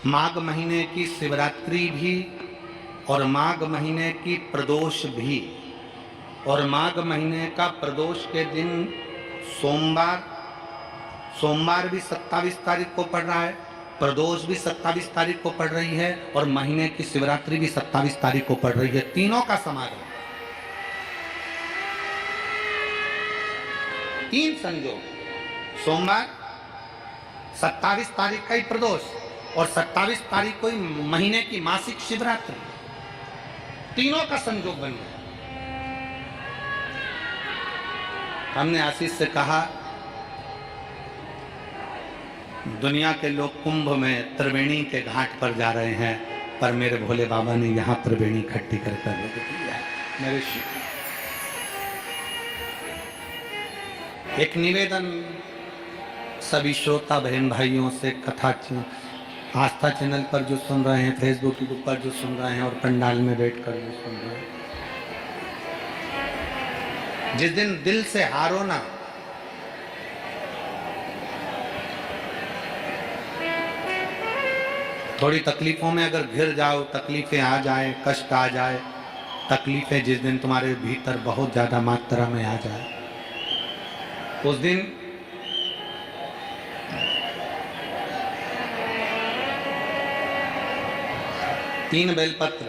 माघ महीने की शिवरात्रि भी और माघ महीने की प्रदोष भी, और माघ महीने का प्रदोष के दिन सोमवार भी 27 तारीख को पड़ रहा है, प्रदोष भी 27 तारीख को पड़ रही है, और महीने की शिवरात्रि भी 27 तारीख को पड़ रही है। तीनों का समागम, तीन संयोग, सोमवार 27 तारीख का ही प्रदोष और 27 तारीख को ही महीने की मासिक शिवरात्रि, तीनों का संयोग बन गया। हमने आशीष से कहा दुनिया के लोग कुंभ में त्रिवेणी के घाट पर जा रहे हैं, पर मेरे भोले बाबा ने यहाँ त्रिवेणी इकट्ठी कर दिया है। मेरे एक निवेदन सभी श्रोता बहन भाइयों से, कथा आस्था चैनल पर जो सुन रहे हैं, फेसबुक ग्रुप पर जो सुन रहे हैं और पंडाल में बैठकर जो सुन रहे हैं, जिस दिन दिल से हारो ना, थोड़ी तकलीफों में अगर घिर जाओ, तकलीफें आ जाए, कष्ट आ जाए, तकलीफें जिस दिन तुम्हारे भीतर बहुत ज्यादा मात्रा में आ जाए, उस दिन तीन बेलपत्र,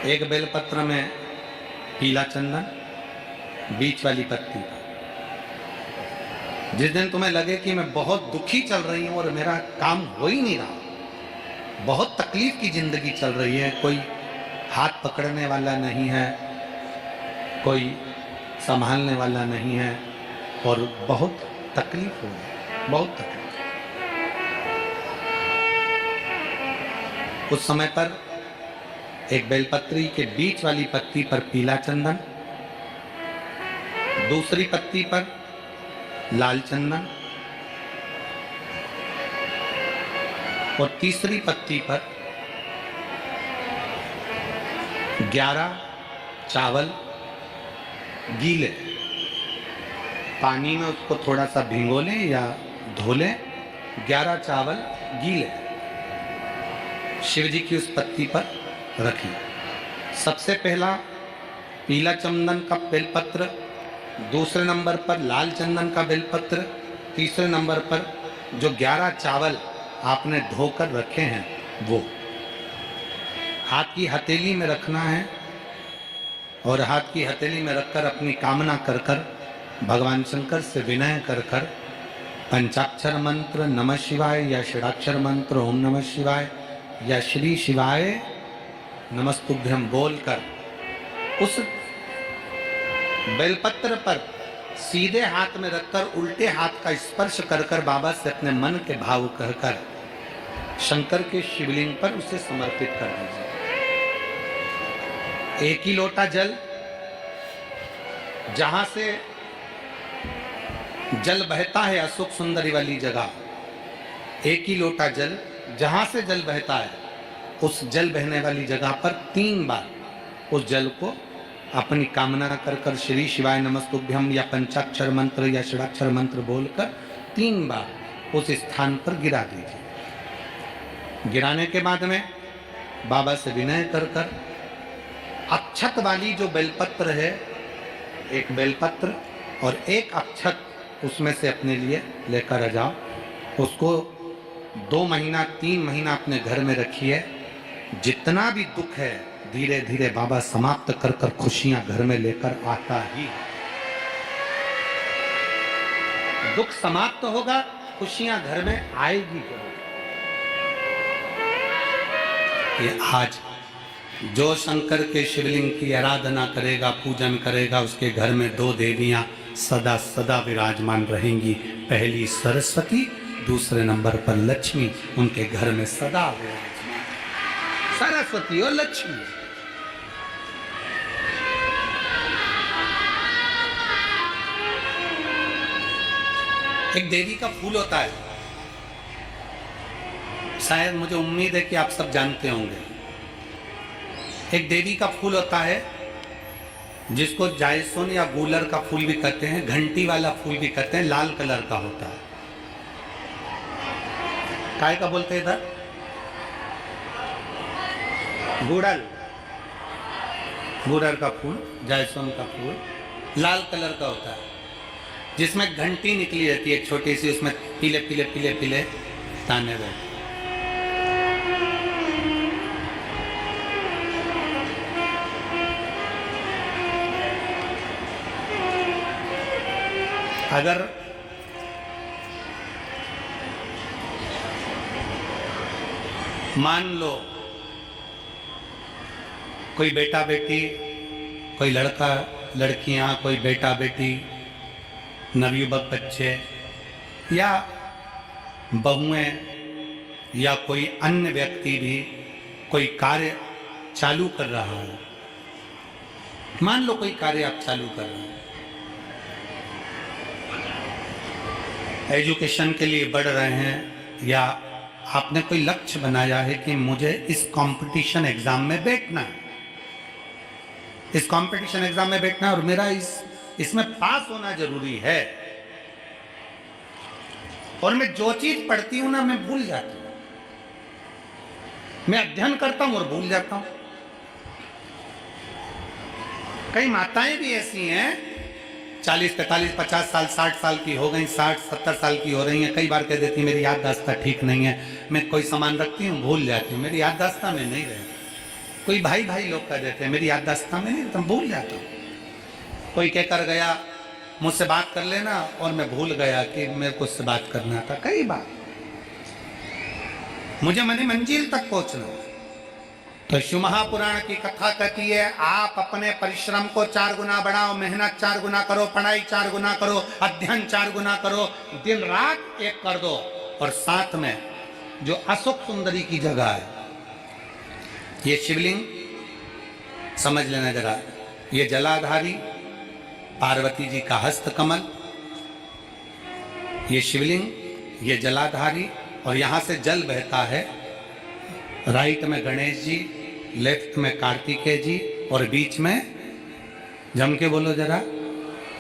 एक बेलपत्र में पीला चंदन, बीच वाली पत्ती। जिस दिन तुम्हें लगे कि मैं बहुत दुखी चल रही हूं और मेरा काम हो ही नहीं रहा, बहुत तकलीफ की जिंदगी चल रही है, कोई हाथ पकड़ने वाला नहीं है, कोई संभालने वाला नहीं है, और बहुत तकलीफ हो रही, बहुत तकलीफ। उस समय पर एक बेलपत्री के बीच वाली पत्ती पर पीला चंदन, दूसरी पत्ती पर लाल चंदन और तीसरी पत्ती पर 11 चावल गीले, पानी में उसको थोड़ा सा भिगो लें या धो लें, 11 चावल गीले शिव जी की उस पत्ती पर रखिए। सबसे पहला पीला चंदन का बेलपत्र, दूसरे नंबर पर लाल चंदन का बेलपत्र, तीसरे नंबर पर जो 11 चावल आपने धोकर रखे हैं वो हाथ की हथेली में रखना है, और हाथ की हथेली में रखकर अपनी कामना कर कर भगवान शंकर से विनय कर कर पंचाक्षर मंत्र नमः शिवाय या षडाक्षर मंत्र ओम नमः शिवाय या श्री शिवाय नमस्तुभ्यम बोलकर उस बेलपत्र पर सीधे हाथ में रखकर उल्टे हाथ का स्पर्श कर कर बाबा से अपने मन के भाव कहकर शंकर के शिवलिंग पर उसे समर्पित कर दीजिए। एक ही लोटा जल, जहां से जल बहता है अशोक सुंदरी वाली जगह, एक ही लोटा जल जहां से जल बहता है उस जल बहने वाली जगह पर 3 बार उस जल को अपनी कामना कर कर श्री शिवाय नमस्तुभ्यम या पंचाक्षर मंत्र या षडाक्षर मंत्र बोलकर 3 बार उस स्थान पर गिरा दीजिए। गिराने के बाद में बाबा से विनय कर कर अक्षत वाली जो बेलपत्र है, एक बेलपत्र और एक अक्षत उसमें से अपने लिए लेकर आ जाओ। उसको 2 महीना 3 महीना अपने घर में रखिए। जितना भी दुख है धीरे धीरे बाबा समाप्त कर कर खुशियां घर में लेकर आता ही। दुख समाप्त होगा, खुशियां घर में आएगी। ये आज जो शंकर के शिवलिंग की आराधना करेगा, पूजन करेगा, उसके घर में 2 देवियां सदा सदा विराजमान रहेंगी। पहली सरस्वती, दूसरे नंबर पर लक्ष्मी, उनके घर में सदा विराजमान। सरस्वती और लक्ष्मी। एक देवी का फूल होता है, शायद मुझे उम्मीद है कि आप सब जानते होंगे। एक देवी का फूल होता है जिसको जायसोन या गूलर का फूल भी कहते हैं, घंटी वाला फूल भी कहते हैं, लाल कलर का होता है। काय का बोलते हैं इधर? गुड़ल, गुड़ल का फूल, जायसवान का फूल लाल कलर का होता है, जिसमें घंटी निकली रहती है छोटी सी, उसमें पीले पीले पीले पीले ताने रहते। अगर मान लो कोई बेटा बेटी, कोई लड़का लड़कियां, कोई बेटा बेटी, नवयुवक बच्चे या बहुएं या कोई अन्य व्यक्ति भी कोई कार्य चालू कर रहा है, मान लो कोई कार्य आप चालू कर रहे हैं, एजुकेशन के लिए बढ़ रहे हैं, या आपने कोई लक्ष्य बनाया है कि मुझे इस कंपटीशन एग्जाम में बैठना है, इस कंपटीशन एग्जाम में बैठना है और मेरा इसमें पास होना जरूरी है, और मैं जो चीज पढ़ती हूं ना मैं भूल जाती हूं, मैं अध्ययन करता हूं और भूल जाता हूं। कई माताएं भी ऐसी हैं 40, 45, 50 साल, 60 साल की हो गई, 60, 70 साल की हो रही हैं, कई बार कह देती मेरी याददाश्त ठीक नहीं है, मैं कोई सामान रखती हूँ भूल जाती हूँ, मेरी याददाश्त में नहीं रहती। कोई भाई भाई लोग कह देते हैं मेरी याददाश्त में नहीं रहता, भूल जाता हूँ। कोई कहकर गया मुझसे बात कर लेना और मैं भूल गया कि मेरे को उससे बात करना था। कई बार मुझे मनी मंजिल तक पहुंचना। तो शिव महापुराण की कथा कहती है आप अपने परिश्रम को 4 गुना बढ़ाओ, मेहनत 4 गुना करो, पढ़ाई 4 गुना करो, अध्ययन 4 गुना करो, दिन रात एक कर दो। और साथ में जो अशोक सुंदरी की जगह है, ये शिवलिंग समझ लेना जरा, ये जलाधारी पार्वती जी का हस्त कमल, ये शिवलिंग, ये जलाधारी, और यहां से जल बहता है। राइट में गणेश जी, लेफ्ट में कार्तिकेय जी, और बीच में जम के बोलो जरा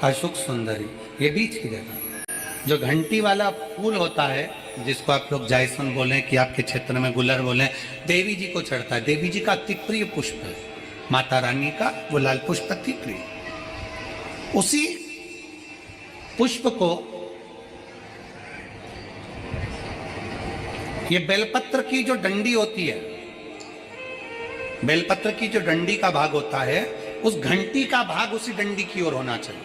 अशोक सुंदरी, ये बीच की जगह। जो घंटी वाला फूल होता है जिसको आप लोग जायसवान बोलें कि आपके क्षेत्र में गुलर बोलें, देवी जी को चढ़ता है, देवी जी का अति प्रिय पुष्प है, माता रानी का वो लाल पुष्प अति प्रिय। उसी पुष्प को ये बेलपत्र की जो डंडी होती है, बेलपत्र की जो डंडी का भाग होता है, उस घंटी का भाग उसी डंडी की ओर होना चाहिए।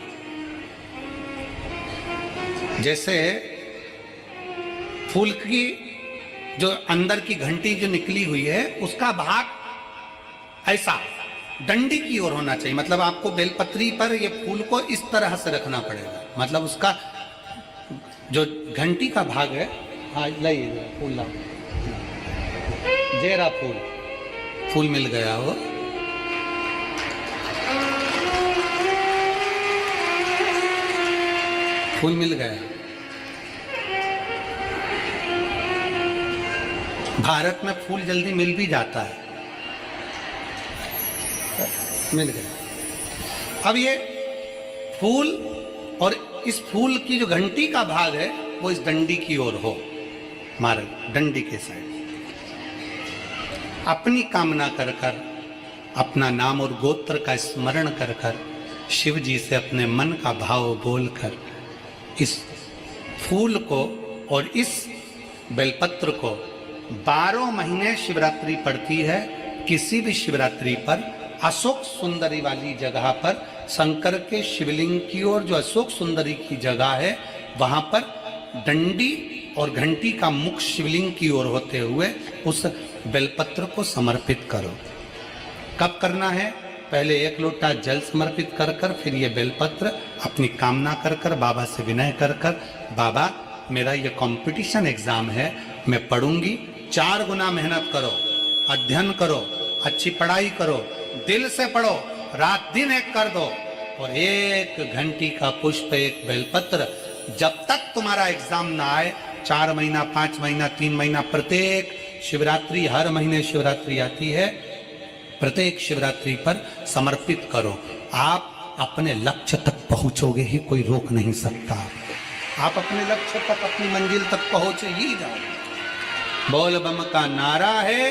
जैसे फूल की जो अंदर की घंटी जो निकली हुई है उसका भाग ऐसा डंडी की ओर होना चाहिए। मतलब आपको बेलपत्री पर ये फूल को इस तरह से रखना पड़ेगा, मतलब उसका जो घंटी का भाग है, हाँ लाइए फूल लाओ, जेरा फूल मिल गया हो, फूल मिल गया। भारत में फूल जल्दी मिल भी जाता है, मिल गया। अब ये फूल और इस फूल की जो घंटी का भाग है वो इस डंडी की ओर हो, मार्ग डंडी के साइड। अपनी कामना कर कर, अपना नाम और गोत्र का स्मरण कर कर, शिव जी से अपने मन का भाव बोलकर इस फूल को और इस बेलपत्र को 12 महीने शिवरात्रि पड़ती है। किसी भी शिवरात्रि पर अशोक सुंदरी वाली जगह पर, शंकर के शिवलिंग की ओर जो अशोक सुंदरी की जगह है, वहां पर डंडी और घंटी का मुख शिवलिंग की ओर होते हुए उस बेलपत्र को समर्पित करो। कब करना है? पहले 1 लोटा जल समर्पित कर कर, फिर ये बेलपत्र अपनी कामना कर कर, बाबा से विनय कर कर, बाबा मेरा ये कंपटीशन एग्जाम है, मैं पढ़ूंगी, 4 गुना मेहनत करो, अध्ययन करो, अच्छी पढ़ाई करो, दिल से पढ़ो, रात दिन एक कर दो, और 1 घंटी का पुष्प, 1 बेलपत्र, जब तक तुम्हारा एग्जाम ना आए, 4 महीना, 5 महीना, 3 महीना, प्रत्येक शिवरात्रि, हर महीने शिवरात्रि आती है, प्रत्येक शिवरात्रि पर समर्पित करो। आप अपने लक्ष्य तक पहुंचोगे ही, कोई रोक नहीं सकता। आप अपने लक्ष्य तक, अपनी मंजिल तक पहुंच ही जाओगे। बोल बम का नारा है,